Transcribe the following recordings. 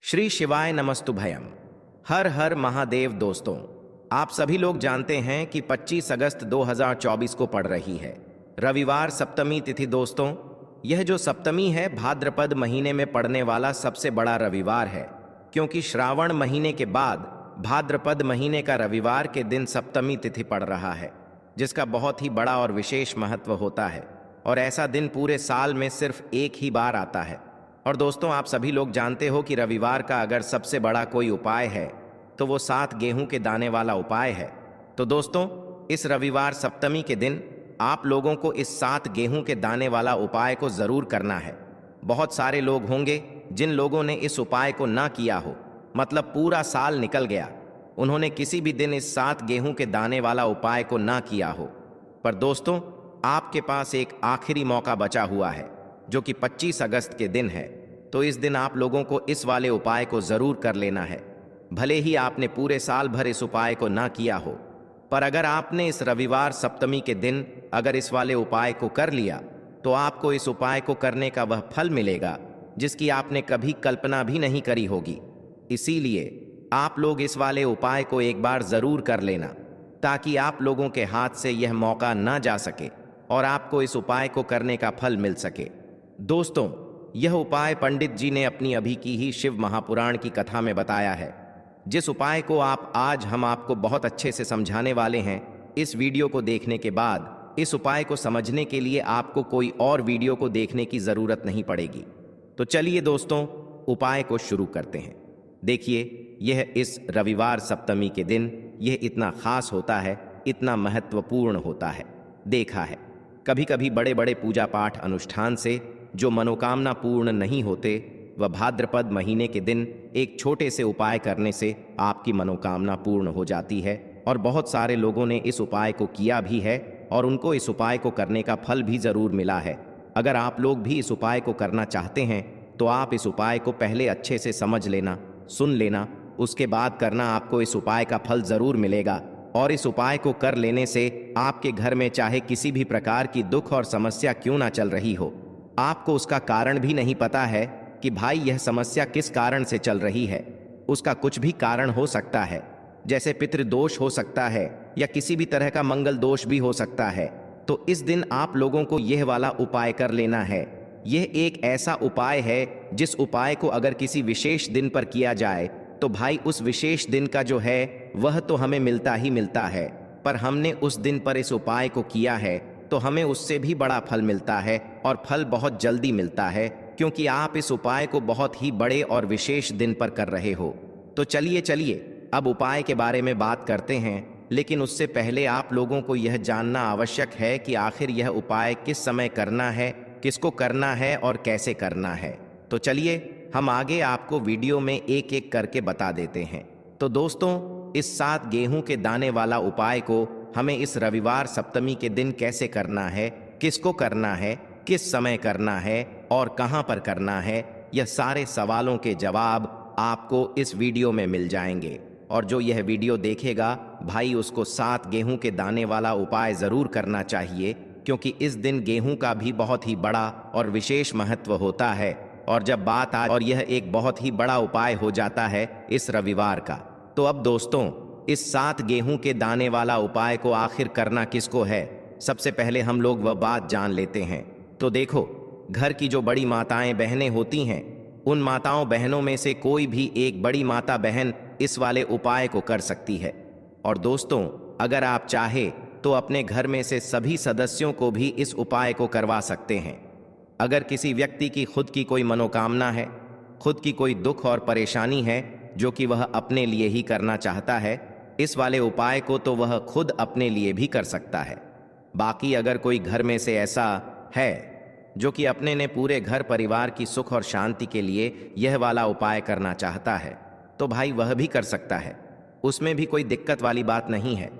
श्री शिवाय नमस्तुभयम। हर हर महादेव। दोस्तों, आप सभी लोग जानते हैं कि 25 अगस्त 2024 को पड़ रही है रविवार सप्तमी तिथि। दोस्तों, यह जो सप्तमी है भाद्रपद महीने में पड़ने वाला सबसे बड़ा रविवार है, क्योंकि श्रावण महीने के बाद भाद्रपद महीने का रविवार के दिन सप्तमी तिथि पड़ रहा है, जिसका बहुत ही बड़ा और विशेष महत्व होता है। और ऐसा दिन पूरे साल में सिर्फ एक ही बार आता है। और दोस्तों, आप सभी लोग जानते हो कि रविवार का अगर सबसे बड़ा कोई उपाय है तो वो 7 गेहूं के दाने वाला उपाय है। तो दोस्तों, इस रविवार सप्तमी के दिन आप लोगों को इस 7 गेहूं के दाने वाला उपाय को जरूर करना है। बहुत सारे लोग होंगे जिन लोगों ने इस उपाय को ना किया हो, मतलब पूरा साल निकल गया, उन्होंने किसी भी दिन इस 7 गेहूं के दाने वाला उपाय को ना किया हो। पर दोस्तों, आपके पास एक आखिरी मौका बचा हुआ है, जो कि 25 अगस्त के दिन है। तो इस दिन आप लोगों को इस वाले उपाय को जरूर कर लेना है। भले ही आपने पूरे साल भर इस उपाय को ना किया हो, पर अगर आपने इस रविवार सप्तमी के दिन अगर इस वाले उपाय को कर लिया, तो आपको इस उपाय को करने का वह फल मिलेगा जिसकी आपने कभी कल्पना भी नहीं करी होगी। इसीलिए आप लोग इस वाले उपाय को एक बार जरूर कर लेना, ताकि आप लोगों के हाथ से यह मौका ना जा सके और आपको इस उपाय को करने का फल मिल सके। दोस्तों, यह उपाय पंडित जी ने अपनी अभी की ही शिव महापुराण की कथा में बताया है, जिस उपाय को आज हम आपको बहुत अच्छे से समझाने वाले हैं। इस वीडियो को देखने के बाद इस उपाय को समझने के लिए आपको कोई और वीडियो को देखने की जरूरत नहीं पड़ेगी। तो चलिए दोस्तों, उपाय को शुरू करते हैं। देखिए, यह इस रविवार सप्तमी के दिन यह इतना खास होता है, इतना महत्वपूर्ण होता है। देखा है, कभी कभी बड़े बड़े पूजा पाठ अनुष्ठान से जो मनोकामना पूर्ण नहीं होते, वह भाद्रपद महीने के दिन एक छोटे से उपाय करने से आपकी मनोकामना पूर्ण हो जाती है। और बहुत सारे लोगों ने इस उपाय को किया भी है और उनको इस उपाय को करने का फल भी जरूर मिला है। अगर आप लोग भी इस उपाय को करना चाहते हैं तो आप इस उपाय को पहले अच्छे से समझ लेना, सुन लेना, उसके बाद करना। आपको इस उपाय का फल जरूर मिलेगा। और इस उपाय को कर लेने से आपके घर में चाहे किसी भी प्रकार की दुख और समस्या क्यों ना चल रही हो, आपको उसका कारण भी नहीं पता है कि भाई यह समस्या किस कारण से चल रही है। उसका कुछ भी कारण हो सकता है, जैसे पितृदोष हो सकता है या किसी भी तरह का मंगल दोष भी हो सकता है। तो इस दिन आप लोगों को यह वाला उपाय कर लेना है। यह एक ऐसा उपाय है जिस उपाय को अगर किसी विशेष दिन पर किया जाए तो भाई उस विशेष दिन का जो है वह तो हमें मिलता ही मिलता है, पर हमने उस दिन पर इस उपाय को किया है तो हमें उससे भी बड़ा फल मिलता है, और फल बहुत जल्दी मिलता है, क्योंकि आप इस उपाय को बहुत ही बड़े और विशेष दिन पर कर रहे हो। तो चलिए अब उपाय के बारे में बात करते हैं। लेकिन उससे पहले आप लोगों को यह जानना आवश्यक है कि आखिर यह उपाय किस समय करना है, किसको करना है और कैसे करना है। तो चलिए हम आगे आपको वीडियो में एक एक करके बता देते हैं। तो दोस्तों, इस 7 गेहूं के दाने वाला उपाय को हमें इस रविवार सप्तमी के दिन कैसे करना है, किसको करना है, किस समय करना है और कहां पर करना है, यह सारे सवालों के जवाब आपको इस वीडियो में मिल जाएंगे। और जो यह वीडियो देखेगा भाई, उसको 7 गेहूं के दाने वाला उपाय जरूर करना चाहिए, क्योंकि इस दिन गेहूं का भी बहुत ही बड़ा और विशेष महत्व होता है। और जब बात आ और यह एक बहुत ही बड़ा उपाय हो जाता है इस रविवार का, तो अब दोस्तों, इस 7 गेहूं के दाने वाला उपाय को आखिर करना किसको है, सबसे पहले हम लोग वह बात जान लेते हैं। तो देखो, घर की जो बड़ी माताएं बहनें होती हैं, उन माताओं बहनों में से कोई भी एक बड़ी माता बहन इस वाले उपाय को कर सकती है। और दोस्तों, अगर आप चाहे तो अपने घर में से सभी सदस्यों को भी इस उपाय को करवा सकते हैं। अगर किसी व्यक्ति की खुद की कोई मनोकामना है, खुद की कोई दुख और परेशानी है जो कि वह अपने लिए ही करना चाहता है, इस वाले उपाय को तो वह खुद अपने लिए भी कर सकता है। बाकी अगर कोई घर में से ऐसा है जो कि अपने ने पूरे घर परिवार की सुख और शांति के लिए यह वाला उपाय करना चाहता है, तो भाई वह भी कर सकता है। उसमें भी कोई दिक्कत वाली बात नहीं है।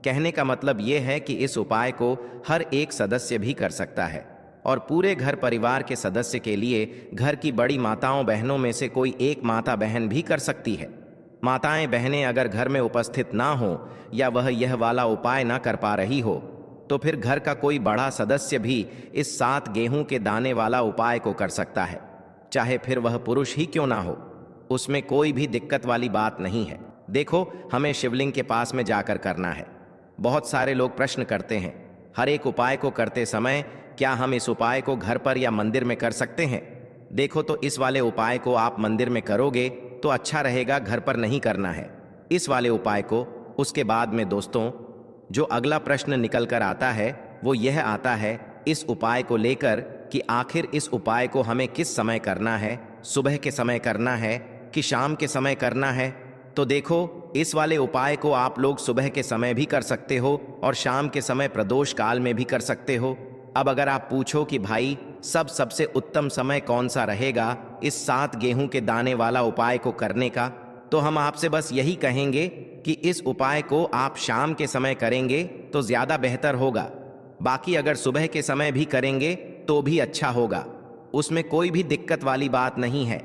कहने का मतलब यह है कि इस उपाय को हर एक सदस्य भी कर सकता है, और पूरे घर परिवार के सदस्य के लिए घर की बड़ी माताओं बहनों में से कोई एक माता बहन भी कर सकती है। माताएं बहनें अगर घर में उपस्थित ना हो या वह यह वाला उपाय ना कर पा रही हो, तो फिर घर का कोई बड़ा सदस्य भी इस 7 गेहूं के दाने वाला उपाय को कर सकता है, चाहे फिर वह पुरुष ही क्यों ना हो। उसमें कोई भी दिक्कत वाली बात नहीं है। देखो, हमें शिवलिंग के पास में जाकर करना है। बहुत सारे लोग प्रश्न करते हैं, हर एक उपाय को करते समय क्या हम इस उपाय को घर पर या मंदिर में कर सकते हैं? देखो, तो इस वाले उपाय को आप मंदिर में करोगे तो अच्छा रहेगा, घर पर नहीं करना है इस वाले उपाय को। उसके बाद में दोस्तों, जो अगला प्रश्न निकल कर आता है वो यह आता है इस उपाय को लेकर कि आखिर इस उपाय को हमें किस समय करना है, सुबह के समय करना है कि शाम के समय करना है? तो देखो, इस वाले उपाय को आप लोग सुबह के समय भी कर सकते हो और शाम के समय प्रदोष काल में भी कर सकते हो। अब अगर आप पूछो कि भाई सबसे उत्तम समय कौन सा रहेगा इस 7 गेहूं के दाने वाला उपाय को करने का, तो हम आपसे बस यही कहेंगे कि इस उपाय को आप शाम के समय करेंगे तो ज्यादा बेहतर होगा। बाकी अगर सुबह के समय भी करेंगे तो भी अच्छा होगा, उसमें कोई भी दिक्कत वाली बात नहीं है।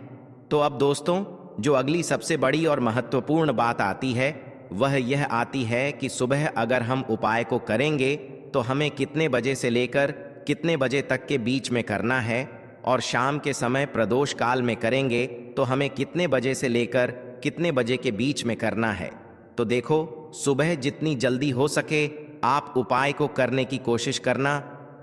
तो अब दोस्तों, जो अगली सबसे बड़ी और महत्वपूर्ण बात आती है वह यह आती है कि सुबह अगर हम उपाय को करेंगे तो हमें कितने बजे से लेकर कितने बजे तक के बीच में करना है, और शाम के समय प्रदोष काल में करेंगे तो हमें कितने बजे से लेकर कितने बजे के बीच में करना है। तो देखो, सुबह जितनी जल्दी हो सके आप उपाय को करने की कोशिश करना।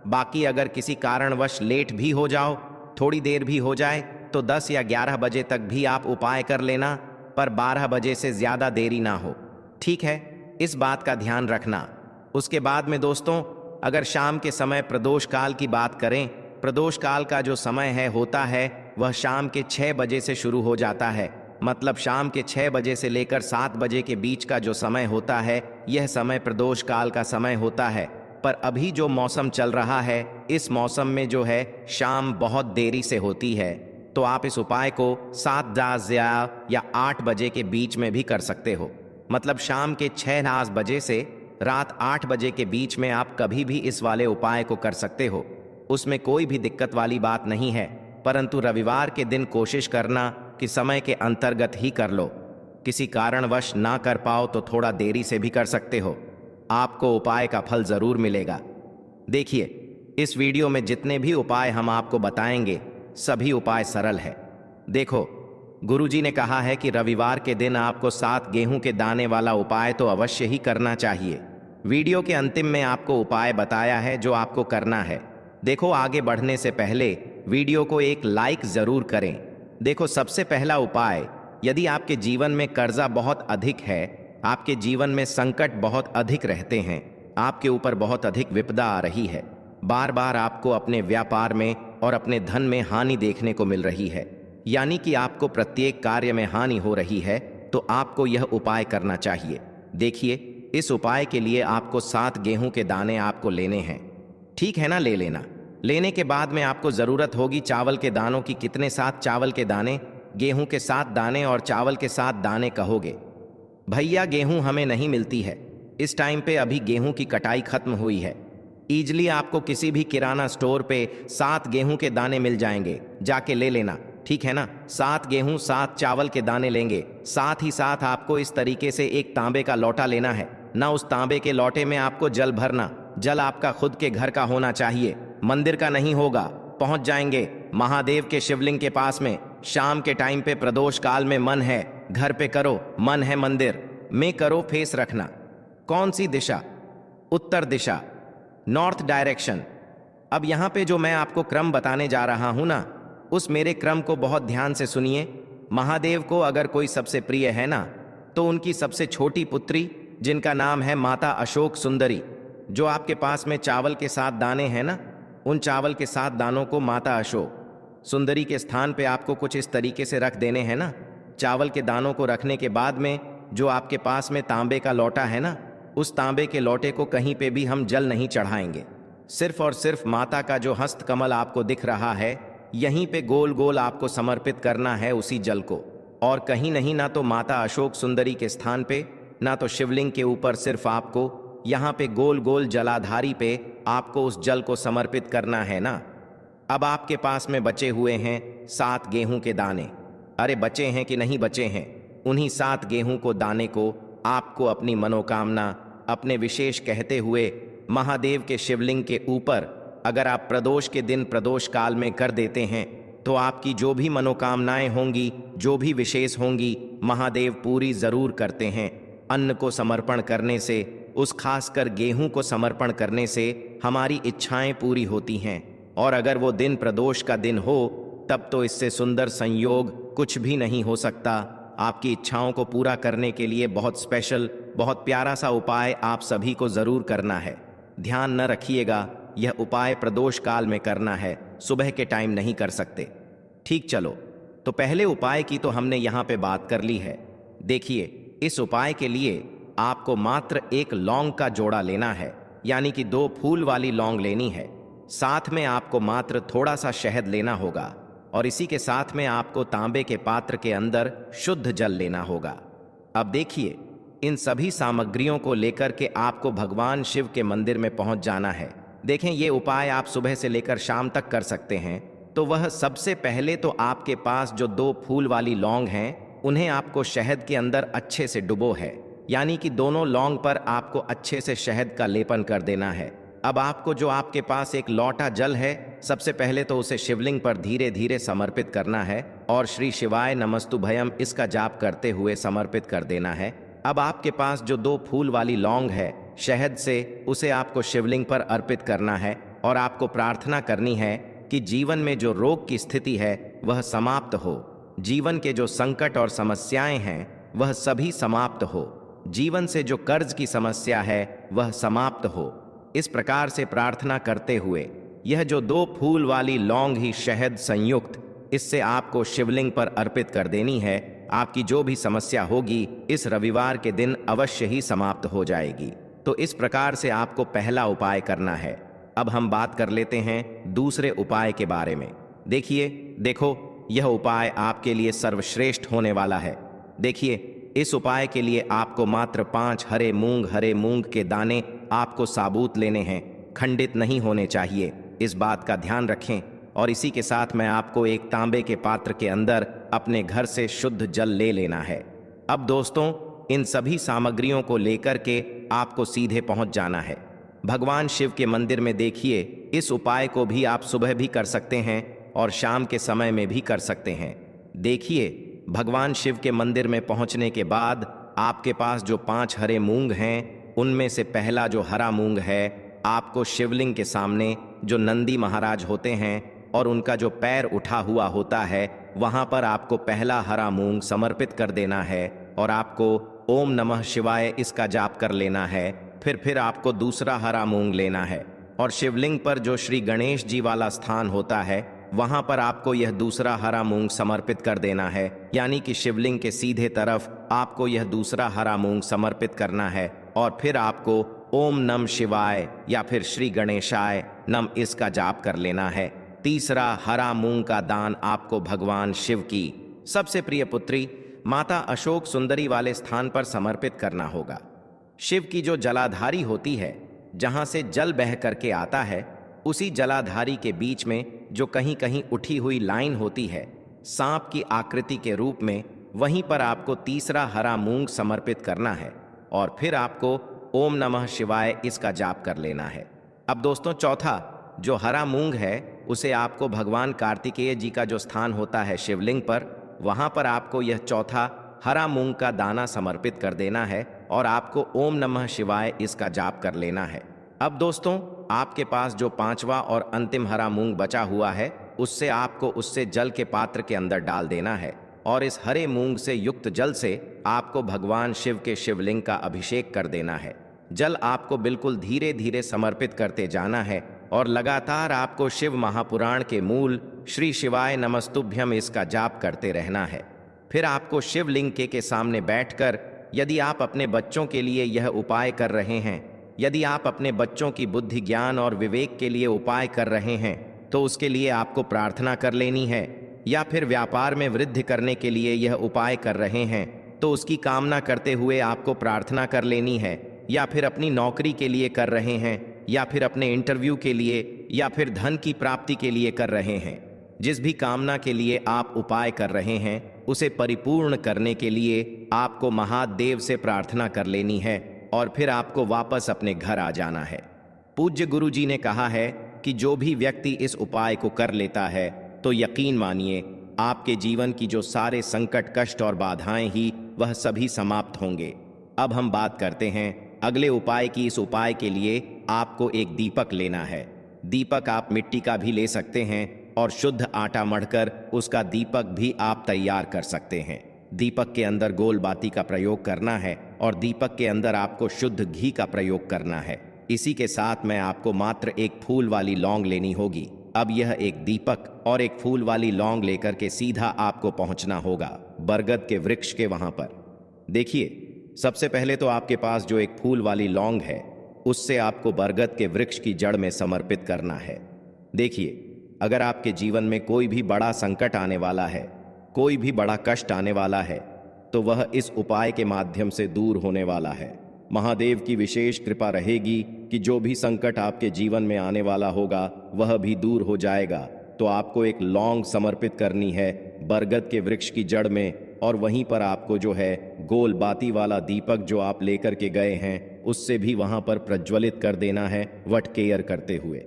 बाकी अगर किसी कारणवश लेट भी हो जाओ, थोड़ी देर भी हो जाए, तो 10 या 11 बजे तक भी आप उपाय कर लेना, पर 12 बजे से ज्यादा देरी ना हो, ठीक है? इस बात का ध्यान रखना। उसके बाद में दोस्तों, अगर शाम के समय प्रदोष काल की बात करें, प्रदोष काल का जो समय है होता है वह शाम के 6 बजे से शुरू हो जाता है। मतलब शाम के 6 बजे से लेकर 7 बजे के बीच का जो समय होता है यह समय प्रदोष काल का समय होता है। पर अभी जो मौसम चल रहा है इस मौसम में जो है शाम बहुत देरी से होती है, तो आप इस उपाय को 7 या 8 बजे के बीच में भी कर सकते हो। मतलब शाम के 6 बजे से रात 8 बजे के बीच में आप कभी भी इस वाले उपाय को कर सकते हो, उसमें कोई भी दिक्कत वाली बात नहीं है। परंतु रविवार के दिन कोशिश करना कि समय के अंतर्गत ही कर लो। किसी कारणवश ना कर पाओ तो थोड़ा देरी से भी कर सकते हो, आपको उपाय का फल जरूर मिलेगा। देखिए, इस वीडियो में जितने भी उपाय हम आपको बताएंगे सभी उपाय सरल है। देखो, गुरुजी ने कहा है कि रविवार के दिन आपको 7 गेहूं के दाने वाला उपाय तो अवश्य ही करना चाहिए। वीडियो के अंतिम में आपको उपाय बताया है जो आपको करना है। देखो, आगे बढ़ने से पहले वीडियो को एक लाइक जरूर करें। देखो, सबसे पहला उपाय, यदि आपके जीवन में कर्जा बहुत अधिक है, आपके जीवन में संकट बहुत अधिक रहते हैं, आपके ऊपर बहुत अधिक विपदा आ रही है, बार बार आपको अपने व्यापार में और अपने धन में हानि देखने को मिल रही है, यानी कि आपको प्रत्येक कार्य में हानि हो रही है, तो आपको यह उपाय करना चाहिए। देखिए, इस उपाय के लिए आपको 7 गेहूं के दाने आपको लेने हैं, ठीक है ना? ले लेना। लेने के बाद में आपको जरूरत होगी चावल के दानों की। कितने? 7 चावल के दाने। गेहूं के 7 दाने और चावल के 7 दाने कहोगे? भैया, गेहूं हमें नहीं मिलती है इस टाइम पे, अभी गेहूं की कटाई खत्म हुई है। ईजिली आपको किसी भी किराना स्टोर पे 7 गेहूं के दाने मिल जाएंगे, जाके ले लेना, ठीक है ना? 7 गेहूं 7 चावल के दाने लेंगे। साथ ही साथ आपको इस तरीके से एक तांबे का लोटा लेना है ना। उस तांबे के लोटे में आपको जल भरना। जल आपका खुद के घर का होना चाहिए, मंदिर का नहीं होगा। पहुंच जाएंगे महादेव के शिवलिंग के पास में। शाम के टाइम पे प्रदोष काल में मन है घर पे करो, मन है मंदिर में करो। फेस रखना कौन सी दिशा? उत्तर दिशा, नॉर्थ डायरेक्शन। अब यहां पे जो मैं आपको क्रम बताने जा रहा हूं ना, उस मेरे क्रम को बहुत ध्यान से सुनिए। महादेव को अगर कोई सबसे प्रिय है ना, तो उनकी सबसे छोटी पुत्री जिनका नाम है माता अशोक सुंदरी, जो आपके पास में चावल के 7 दाने हैं ना, उन चावल के 7 दानों को माता अशोक सुंदरी के स्थान पे आपको कुछ इस तरीके से रख देने हैं ना। चावल के दानों को रखने के बाद में जो आपके पास में तांबे का लोटा है ना, उस तांबे के लोटे को कहीं पे भी हम जल नहीं चढ़ाएंगे। सिर्फ और सिर्फ माता का जो हस्त कमल आपको दिख रहा है, यहीं पे गोल गोल आपको समर्पित करना है उसी जल को, और कहीं नहीं। ना तो माता अशोक सुंदरी के स्थान पे, ना तो शिवलिंग के ऊपर, सिर्फ आपको यहाँ पे गोल गोल जलाधारी पे आपको उस जल को समर्पित करना है ना। अब आपके पास में बचे हुए हैं 7 गेहूं के दाने। अरे बचे हैं कि नहीं बचे हैं? उन्हीं 7 गेहूं को दाने को आपको अपनी मनोकामना, अपने विशेष कहते हुए महादेव के शिवलिंग के ऊपर अगर आप प्रदोष के दिन प्रदोष काल में कर देते हैं तो आपकी जो भी मनोकामनाएं होंगी, जो भी विशेष होंगी, महादेव पूरी जरूर करते हैं। अन्न को समर्पण करने से, उस खासकर गेहूं को समर्पण करने से हमारी इच्छाएं पूरी होती हैं। और अगर वो दिन प्रदोष का दिन हो, तब तो इससे सुंदर संयोग कुछ भी नहीं हो सकता। आपकी इच्छाओं को पूरा करने के लिए बहुत स्पेशल, बहुत प्यारा सा उपाय आप सभी को जरूर करना है। ध्यान न रखिएगा, यह उपाय प्रदोष काल में करना है, सुबह के टाइम नहीं कर सकते। ठीक, चलो तो पहले उपाय की तो हमने यहाँ पे बात कर ली है। देखिए, इस उपाय के लिए आपको मात्र एक लौंग का जोड़ा लेना है, यानी कि 2 फूल वाली लौंग लेनी है। साथ में आपको मात्र थोड़ा सा शहद लेना होगा और इसी के साथ में आपको तांबे के पात्र के अंदर शुद्ध जल लेना होगा। अब देखिए, इन सभी सामग्रियों को लेकर के आपको भगवान शिव के मंदिर में पहुंच जाना है। देखें, ये उपाय आप सुबह से लेकर शाम तक कर सकते हैं। तो वह सबसे पहले तो आपके पास जो 2 फूल वाली लौंग हैं, उन्हें आपको शहद के अंदर अच्छे से डुबो है, यानी कि दोनों लौंग पर आपको अच्छे से शहद का लेपन कर देना है। अब आपको जो आपके पास एक लौटा जल है, सबसे पहले तो उसे शिवलिंग पर धीरे धीरे समर्पित करना है और श्री शिवाय नमस्तुभयम इसका जाप करते हुए समर्पित कर देना है। अब आपके पास जो 2 फूल वाली लौंग है शहद से, उसे आपको शिवलिंग पर अर्पित करना है और आपको प्रार्थना करनी है कि जीवन में जो रोग की स्थिति है वह समाप्त हो, जीवन के जो संकट और समस्याएं हैं वह सभी समाप्त हो, जीवन से जो कर्ज की समस्या है वह समाप्त हो। इस प्रकार से प्रार्थना करते हुए यह जो 2 फूल वाली लौंग ही शहद संयुक्त, इससे आपको शिवलिंग पर अर्पित कर देनी है। आपकी जो भी समस्या होगी इस रविवार के दिन अवश्य ही समाप्त हो जाएगी। तो इस प्रकार से आपको पहला उपाय करना है। अब हम बात कर लेते हैं दूसरे उपाय के बारे में। देखो, यह उपाय आपके लिए सर्वश्रेष्ठ होने वाला है। देखिए, इस उपाय के लिए आपको मात्र 5 हरे मूंग के दाने आपको साबुत लेने हैं, खंडित नहीं होने चाहिए, इस बात का ध्यान रखें। और इसी के साथ में आपको एक तांबे के पात्र के अंदर अपने घर से शुद्ध जल ले लेना है। अब दोस्तों, इन सभी सामग्रियों को लेकर के आपको सीधे पहुंच जाना है भगवान शिव के मंदिर में। देखिए, इस उपाय को भी आप सुबह भी कर सकते हैं और शाम के समय में भी कर सकते हैं। देखिए, भगवान शिव के मंदिर में पहुंचने के बाद आपके पास जो 5 हरे मूंग हैं, उनमें से पहला जो हरा मूंग है, आपको शिवलिंग के सामने जो नंदी महाराज होते हैं और उनका जो पैर उठा हुआ होता है, वहां पर आपको पहला हरा मूंग समर्पित कर देना है और आपको ओम नमः शिवाय इसका जाप कर लेना है। फिर आपको दूसरा हरा मूंग लेना है और शिवलिंग पर जो श्री गणेश जी वाला स्थान होता है, वहां पर आपको यह दूसरा हरा मूंग समर्पित कर देना है, यानी कि शिवलिंग के सीधे तरफ आपको यह दूसरा हरा मूंग समर्पित करना है। और फिर आपको ओम नम शिवाय या फिर श्री गणेशाय नम इसका जाप कर लेना है। तीसरा हरा मूंग का दान आपको भगवान शिव की सबसे प्रिय पुत्री माता अशोक सुंदरी वाले स्थान पर समर्पित करना होगा। शिव की जो जलाधारी होती है, जहां से जल बह करके आता है, उसी जलाधारी के बीच में जो कहीं कहीं उठी हुई लाइन होती है सांप की आकृति के रूप में, वहीं पर आपको तीसरा हरा मूंग समर्पित करना है और फिर आपको ओम नमः शिवाय इसका जाप कर लेना है। अब दोस्तों, चौथा जो हरा मूंग है, उसे आपको भगवान कार्तिकेय जी का जो स्थान होता है शिवलिंग पर, वहां पर आपको यह चौथा हरा मूंग का दाना समर्पित कर देना है और आपको ओम नमः शिवाय इसका जाप कर लेना है। अब दोस्तों, आपके पास जो 5वां और अंतिम हरा मूंग बचा हुआ है, उससे आपको उससे जल के पात्र के अंदर डाल देना है और इस हरे मूंग से युक्त जल से आपको भगवान शिव के शिवलिंग का अभिषेक कर देना है। जल आपको बिल्कुल धीरे धीरे समर्पित करते जाना है और लगातार आपको शिव महापुराण के मूल श्री शिवाय नमस्तुभ्यम इसका जाप करते रहना है। फिर आपको शिवलिंग के सामने बैठकर, यदि आप अपने बच्चों के लिए यह उपाय कर रहे हैं, यदि आप अपने बच्चों की बुद्धि ज्ञान और विवेक के लिए उपाय कर रहे हैं, तो उसके लिए आपको प्रार्थना कर लेनी है। या फिर व्यापार में वृद्धि करने के लिए यह उपाय कर रहे हैं, तो उसकी कामना करते हुए आपको प्रार्थना कर लेनी है। या फिर अपनी नौकरी के लिए कर रहे हैं, या फिर अपने इंटरव्यू के लिए, या फिर धन की प्राप्ति के लिए कर रहे हैं, जिस भी कामना के लिए आप उपाय कर रहे हैं, उसे परिपूर्ण करने के लिए आपको महादेव से प्रार्थना कर लेनी है और फिर आपको वापस अपने घर आ जाना है। पूज्य गुरु जी ने कहा है कि जो भी व्यक्ति इस उपाय को कर लेता है, तो यकीन मानिए आपके जीवन की जो सारे संकट, कष्ट और बाधाएं ही वह सभी समाप्त होंगे। अब हम बात करते हैं अगले उपाय की। इस उपाय के लिए आपको एक दीपक लेना है। दीपक आप मिट्टी का भी ले सकते हैं और शुद्ध आटा मढ़कर उसका दीपक भी आप तैयार कर सकते हैं। दीपक के अंदर गोल बाती का प्रयोग करना है और दीपक के अंदर आपको शुद्ध घी का प्रयोग करना है। इसी के साथ में आपको मात्र एक फूल वाली लौंग लेनी होगी। अब यह एक दीपक और एक फूल वाली लौंग लेकर के सीधा आपको पहुंचना होगा बरगद के वृक्ष के वहां पर। देखिए, सबसे पहले तो आपके पास जो एक फूल वाली लौंग है उससे आपको बरगद के वृक्ष की जड़ में समर्पित करना है। देखिए, अगर आपके जीवन में कोई भी बड़ा संकट आने वाला है, कोई भी बड़ा कष्ट आने वाला है, तो वह इस उपाय के माध्यम से दूर होने वाला है। महादेव की विशेष कृपा रहेगी कि जो भी संकट आपके जीवन में आने वाला होगा वह भी दूर हो जाएगा। तो आपको एक लौंग समर्पित करनी है बरगद के वृक्ष की जड़ में, और वहीं पर आपको जो है गोल बाती वाला दीपक जो आप लेकर के गए हैं उससे भी वहां पर प्रज्वलित कर देना है वट केयर करते हुए।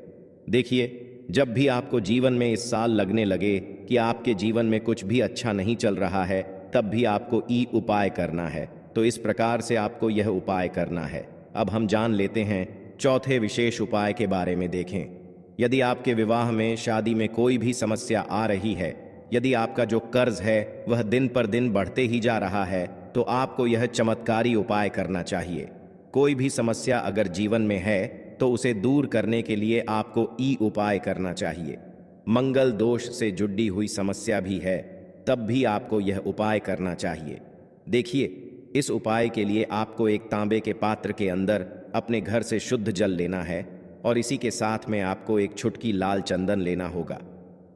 देखिए, जब भी आपको जीवन में इस साल लगने लगे कि आपके जीवन में कुछ भी अच्छा नहीं चल रहा है, तब भी आपको ई उपाय करना है। तो इस प्रकार से आपको यह उपाय करना है। अब हम जान लेते हैं चौथे विशेष उपाय के बारे में। देखें, यदि आपके विवाह में, शादी में कोई भी समस्या आ रही है, यदि आपका जो कर्ज है वह दिन पर दिन बढ़ते ही जा रहा है, तो आपको यह चमत्कारी उपाय करना चाहिए। कोई भी समस्या अगर जीवन में है तो उसे दूर करने के लिए आपको ई उपाय करना चाहिए। मंगल दोष से जुड़ी हुई समस्या भी है तब भी आपको यह उपाय करना चाहिए। देखिए, इस उपाय के लिए आपको एक तांबे के पात्र के अंदर अपने घर से शुद्ध जल लेना है और इसी के साथ में आपको एक छुटकी लाल चंदन लेना होगा।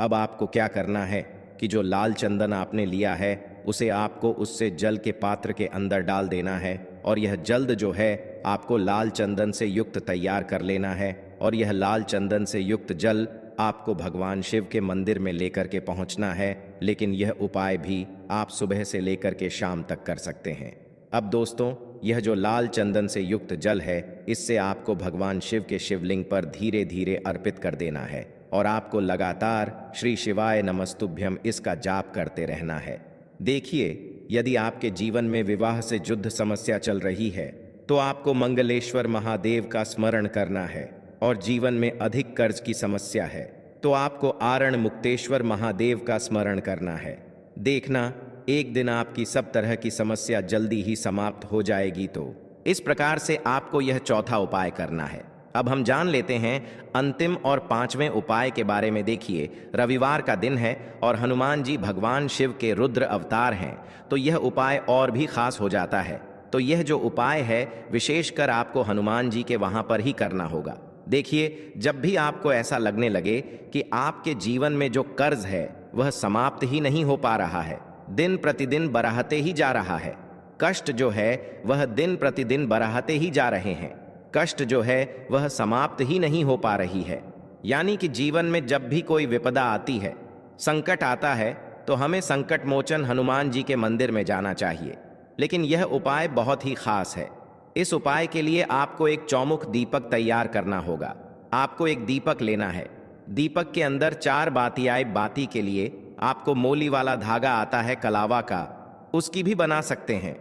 अब आपको क्या करना है कि जो लाल चंदन आपने लिया है उसे आपको उससे जल के पात्र के अंदर डाल देना है और यह जल्द जो है आपको लाल चंदन से युक्त तैयार कर लेना है। और यह लाल चंदन से युक्त जल आपको भगवान शिव के मंदिर में लेकर के पहुंचना है। लेकिन यह उपाय भी आप सुबह से लेकर के शाम तक कर सकते हैं। अब दोस्तों, यह जो लाल चंदन से युक्त जल है इससे आपको भगवान शिव के शिवलिंग पर धीरे धीरे अर्पित कर देना है और आपको लगातार श्री शिवाय नमस्तुभ्यम इसका जाप करते रहना है। देखिए, यदि आपके जीवन में विवाह से युद्ध समस्या चल रही है तो आपको मंगलेश्वर महादेव का स्मरण करना है, और जीवन में अधिक कर्ज की समस्या है तो आपको आरण मुक्तेश्वर महादेव का स्मरण करना है। देखना, एक दिन आपकी सब तरह की समस्या जल्दी ही समाप्त हो जाएगी। तो इस प्रकार से आपको यह चौथा उपाय करना है। अब हम जान लेते हैं अंतिम और पांचवें उपाय के बारे में। देखिए, रविवार का दिन है और हनुमान जी भगवान शिव के रुद्र अवतार हैं, तो यह उपाय और भी खास हो जाता है। तो यह जो उपाय है विशेषकर आपको हनुमान जी के वहां पर ही करना होगा। देखिए, जब भी आपको ऐसा लगने लगे कि आपके जीवन में जो कर्ज है वह समाप्त ही नहीं हो पा रहा है, दिन प्रतिदिन बढ़ते ही जा रहा है, कष्ट जो है वह दिन प्रतिदिन बढ़ते ही जा रहे हैं, कष्ट जो है वह समाप्त ही नहीं हो पा रही है, यानी कि जीवन में जब भी कोई विपदा आती है, संकट आता है, तो हमें संकट मोचन हनुमान जी के मंदिर में जाना चाहिए। लेकिन यह उपाय बहुत ही खास है। इस उपाय के लिए आपको एक चौमुख दीपक तैयार करना होगा। आपको एक दीपक लेना है। दीपक के अंदर 4 बातियाँ, बाती के लिए आपको मोली वाला धागा आता है कलावा का, उसकी भी बना सकते हैं,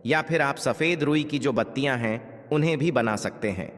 या फिर आप सफ़ेद रुई की जो बत्तियां हैं उन्हें भी बना सकते हैं।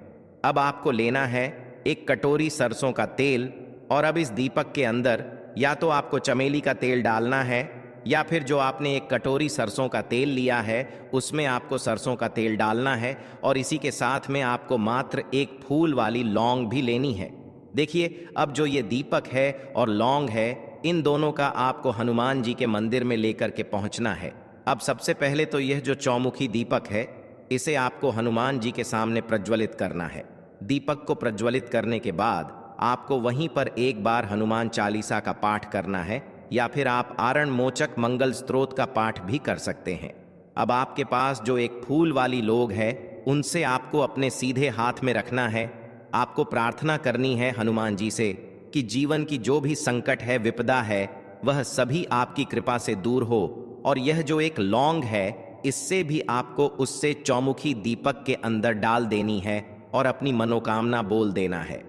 अब आपको लेना है एक कटोरी सरसों का तेल, और अब इस दीपक के अंदर या तो आपको चमेली का तेल डालना है, या फिर जो आपने एक कटोरी सरसों का तेल लिया है उसमें आपको सरसों का तेल डालना है, और इसी के साथ में आपको मात्र एक फूल वाली लौंग भी लेनी है। देखिए, अब जो ये दीपक है और लौंग है, इन दोनों का आपको हनुमान जी के मंदिर में लेकर के पहुंचना है। अब सबसे पहले तो यह जो चौमुखी दीपक है इसे आपको हनुमान जी के सामने प्रज्वलित करना है। दीपक को प्रज्वलित करने के बाद आपको वहीं पर एक बार हनुमान चालीसा का पाठ करना है, या फिर आप आरण मोचक मंगल स्तोत्र का पाठ भी कर सकते हैं। अब आपके पास जो एक फूल वाली लोग है उनसे आपको अपने सीधे हाथ में रखना है। आपको प्रार्थना करनी है हनुमान जी से कि जीवन की जो भी संकट है, विपदा है, वह सभी आपकी कृपा से दूर हो, और यह जो एक लौंग है इससे भी आपको उससे चौमुखी दीपक के अंदर डाल देनी है और अपनी मनोकामना बोल देना है।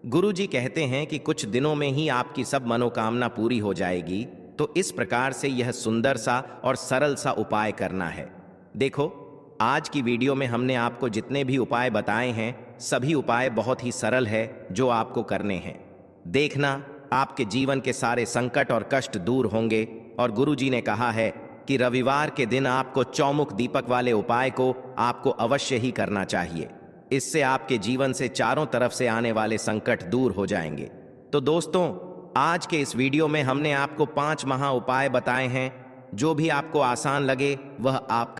गुरुजी कहते हैं कि कुछ दिनों में ही आपकी सब मनोकामना पूरी हो जाएगी, तो इस प्रकार से यह सुंदर सा और सरल सा उपाय करना है। देखो, आज की वीडियो में हमने आपको जितने भी उपाय बताए हैं, सभी उपाय बहुत ही सरल है जो आपको करने हैं। देखना, आपके जीवन के सारे संकट और कष्ट दूर होंगे। और गुरुजी ने कहा है कि रविवार के दिन आपको चौमुख दीपक वाले उपाय को आपको अवश्य ही करना चाहिए। इससे आपके जीवन से चारों तरफ से आने वाले संकट दूर हो जाएंगे। तो दोस्तों, आज के इस वीडियो में हमने आपको 5 महा उपाय बताए हैं। जो भी आपको आसान लगे वह आप